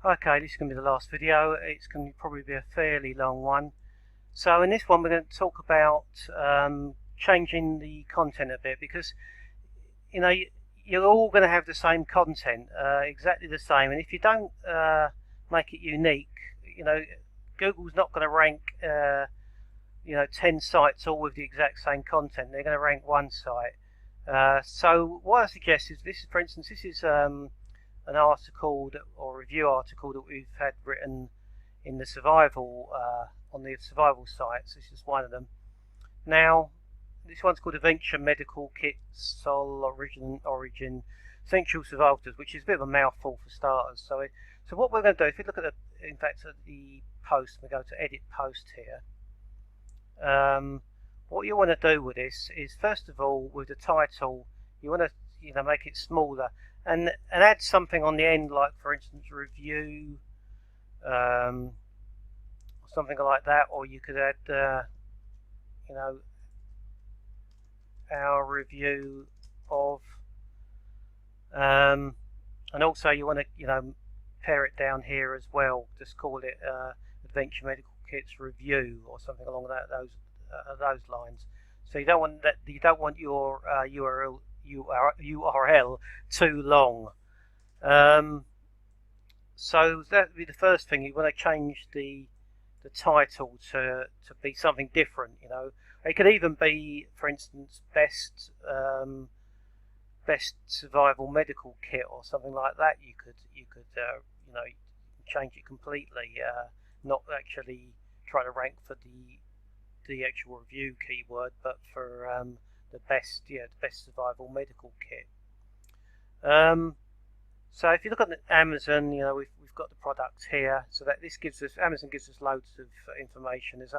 Okay, this is going to be the last video. It's going to probably be a fairly long one. So in this one we're going to talk about changing the content a bit, because you know you're all going to have the same content, exactly the same, and if you don't make it unique, Google's not going to rank 10 sites all with the exact same content. They're going to rank one site. So what I suggest is this. For instance, this is an article or review article that we've had written in the survival on the survival sites. This is one of them. Now, this one's called Adventure Medical Kit Sol Origin Essential Survival Tools, which is a bit of a mouthful for starters. So what we're going to do, if we look at the post, we go to Edit Post here. What you want to do with this is, first of all, with the title, you want to make it smaller and add something on the end, like for instance review, something like that, or you could add our review of, and also you want to pare it down here as well. Just call it Adventure Medical Kits Review or something along those lines. So you don't want your URL too long. So that would be the first thing. You want to change the title to be something different. It could even be, for instance, best survival medical kit or something like that. You could change it completely, not actually try to rank for the actual review keyword, but for the best survival medical kit. So if you look at Amazon, we've got the products here. So that Amazon gives us loads of information. There's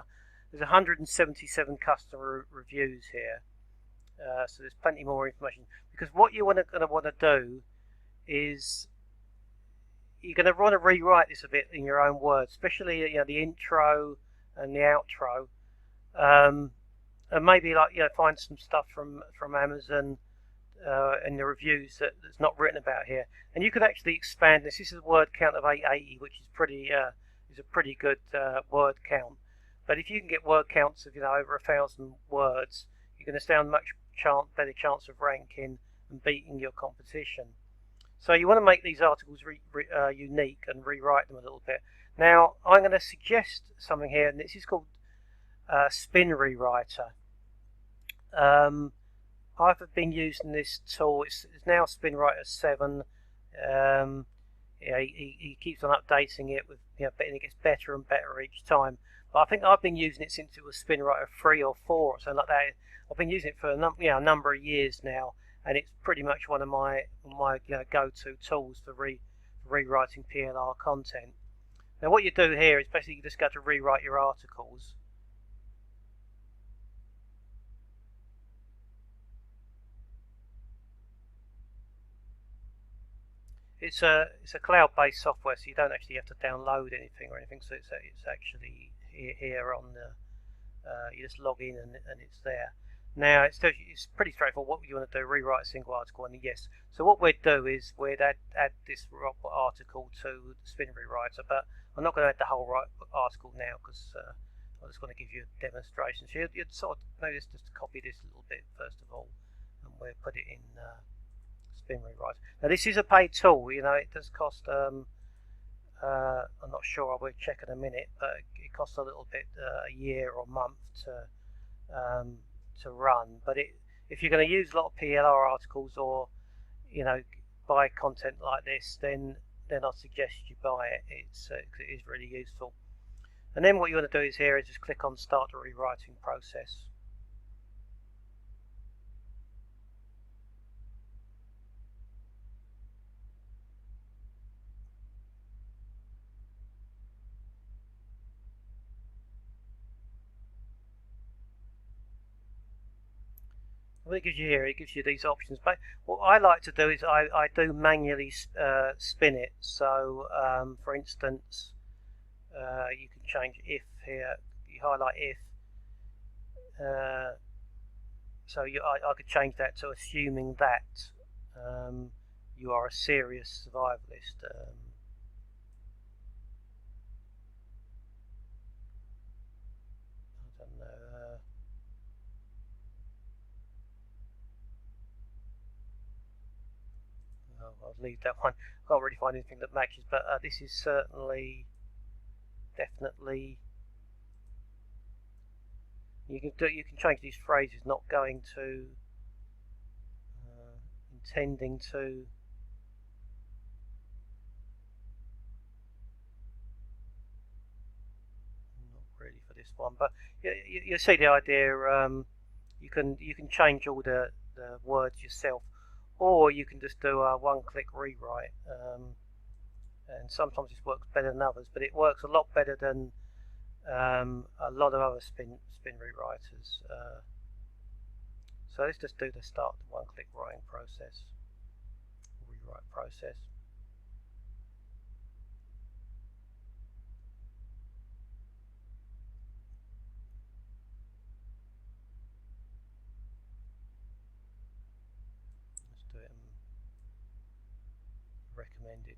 177 customer reviews here. So there's plenty more information, because what you're going to want to do is you're going to want to rewrite this a bit in your own words, especially the intro and the outro, and maybe find some stuff from Amazon in the reviews that's not written about here, and you could actually expand this. This is a word count of 880, which is a pretty good word count. But if you can get word counts of over 1,000 words, you're going to stand much better chance of ranking and beating your competition. So you want to make these articles unique and rewrite them a little bit. Now I'm going to suggest something here, and this is called Spin Rewriter. I've been using this tool. It's now SpinWriter 7. He keeps on updating it with and it gets better and better each time. But I think I've been using it since it was SpinWriter 3 or 4 or something like that. I've been using it for a number of years now, and it's pretty much one of my go-to tools for rewriting PLR content. Now what you do here is basically you just go to rewrite your articles. It's a cloud-based software, so you don't actually have to download anything or anything. So it's actually here on the you just log in and it's there. Now it's pretty straightforward. What you want to do, rewrite a single article, and yes. So what we'd do is we'd add this article to the Spin Rewriter, but I'm not going to add the whole article now, because I just want to give you a demonstration. So you'd sort of notice just copy this a little bit first of all, and we'll put it in Spin Rewriter. Now this is a paid tool. It does cost. I'm not sure. I will check in a minute, but it costs a little bit a year or month to run. But if you're going to use a lot of PLR articles or buy content like this, then I suggest you buy it. It is really useful. And then what you want to do is just click on Start the Rewriting Process. What it gives you here, it gives you these options. But what I like to do is I do manually spin it. So for instance, you can change if here. You highlight if. So I could change that to assuming that you are a serious survivalist. leave that one. Can't really find anything that matches, but this is certainly, definitely. You can change these phrases. Not going to, intending to. Not really for this one, but you see the idea. You can change all the words yourself, or you can just do a one-click rewrite. And sometimes this works better than others, but it works a lot better than a lot of other spin rewriters. So let's just do the start the one-click writing process, rewrite process. Let's do it in recommended.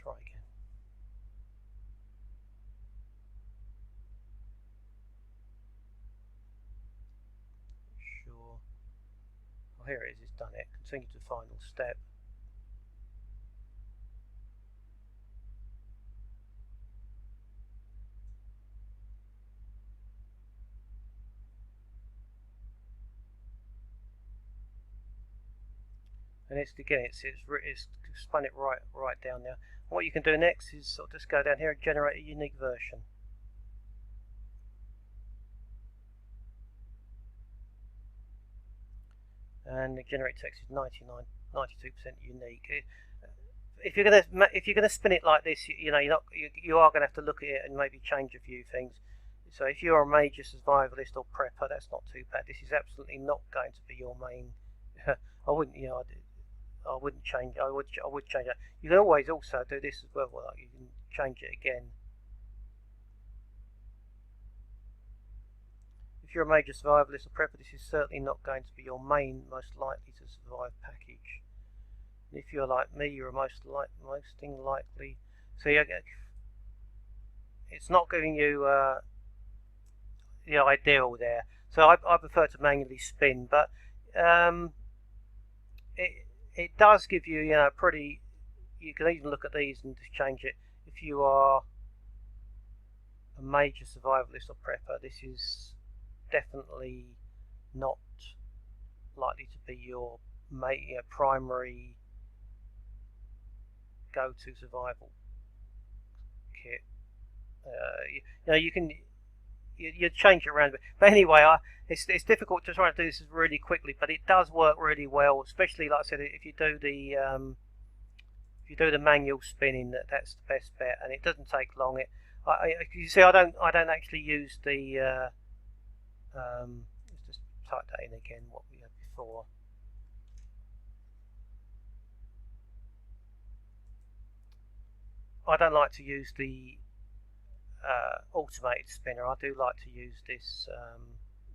Try again. Sure. Oh, here it is. It's done it. Continue to final step. And it's again, it's spun it right down there. What you can do next is sort of just go down here and generate a unique version. And the generate text is 92% unique. If you're gonna spin it like this, you are gonna have to look at it and maybe change a few things. So if you're a major survivalist or prepper, that's not too bad. This is absolutely not going to be your main. I wouldn't, I wouldn't change. I would change that. You can always also do this as well. Like you can change it again. If you're a major survivalist or prepper, this is certainly not going to be your main, most likely to survive package. And if you're like me, you're most likely. So it's not giving you the ideal there. So I prefer to manually spin, but it does give you, pretty. You can even look at these and just change it. If you are a major survivalist or prepper, this is definitely not likely to be your primary go-to survival kit. You can you change it around, but anyway, it's difficult to try and do this really quickly, but it does work really well. Especially, like I said, if you do the manual spinning, that's the best bet, and it doesn't take long. You see, I don't actually use the. Let's just type that in again. What we had before. I don't like to use the automated spinner. I do like to use this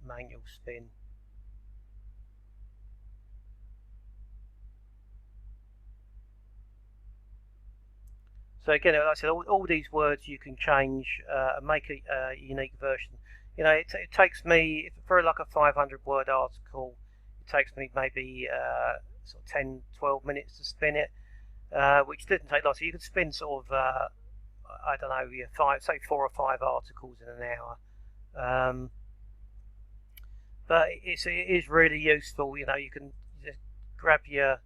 manual spin. So again, like I said, all these words you can change and make a unique version. It takes me, for like a 500 word article, it takes me maybe sort of 10, 12 minutes to spin it, which didn't take long. So you could spin sort of, I don't know, say 4 or 5 articles in an hour. But it is really useful. You can just grab your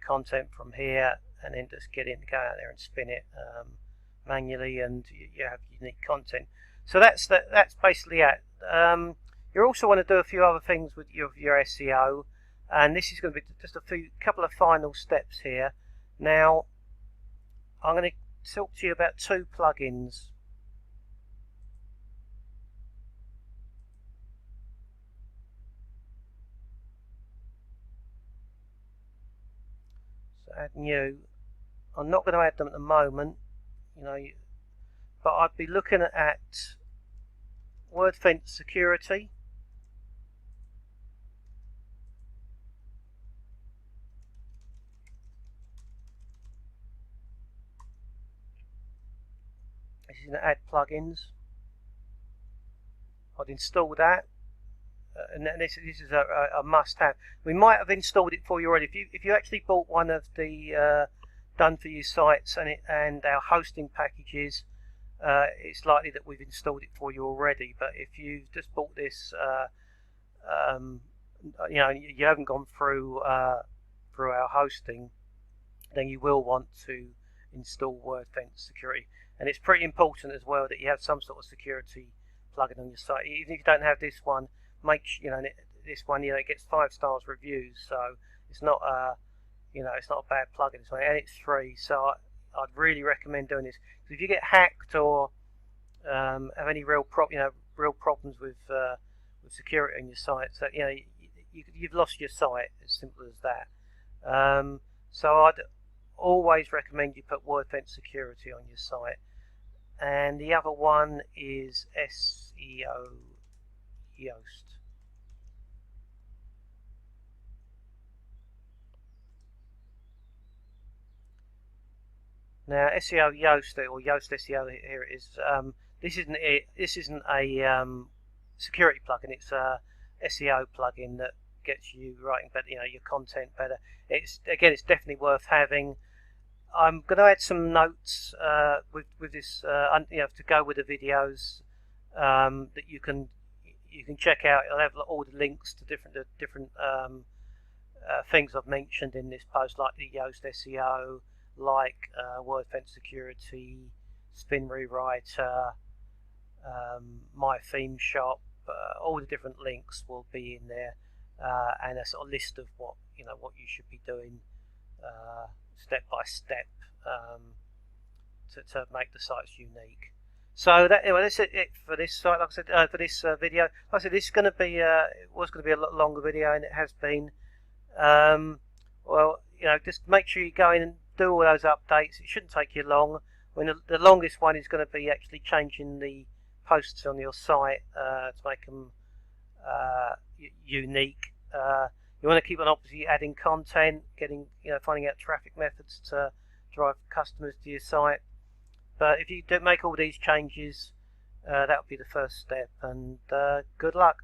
content from here and then just go out there and spin it manually, and you have unique content. So that's basically it. You also want to do a few other things with your SEO, and this is going to be just couple of final steps here. Now, I'm going to talk to you about 2 plugins. So add new. I'm not going to add them at the moment, but I'd be looking at WordFence Security. This is going to add plugins. I'd install that. And this is a must-have. We might have installed it for you already. If you actually bought one of the done for you sites and our hosting packages, it's likely that we've installed it for you already. But if you've just bought this, you haven't gone through our hosting, then you will want to install WordFence security. And it's pretty important as well that you have some sort of security plugin on your site. Even if you don't have this one, this one it gets 5 stars reviews, so it's not it's not a bad plugin, and it's free. So I'd really recommend doing this. Because if you get hacked or have any real problems with security on your site, so you've lost your site. As simple as that. So I'd always recommend you put WordFence security on your site. And the other one is SEO Yoast. Now SEO Yoast, or Yoast SEO, here it is. This isn't a security plugin. It's a SEO plugin that gets you writing better, your content better. It's definitely worth having. I'm going to add some notes with this, to go with the videos that you can check out. I'll have all the links to different things I've mentioned in this post, like the Yoast SEO, like WordFence security, Spin Rewriter, My Theme Shop. All the different links will be in there, and a sort of list of what you should be doing step by step to make the sites unique. So that's it for this site. Like I said, for this video, like I said, this is going to be was going to be a lot longer video, and it has been. Just make sure you go in and do all those updates. It shouldn't take you long. The longest one is going to be actually changing the posts on your site to make them unique. You want to keep on obviously adding content, finding out traffic methods to drive customers to your site. But if you don't make all these changes, that will be the first step. And good luck.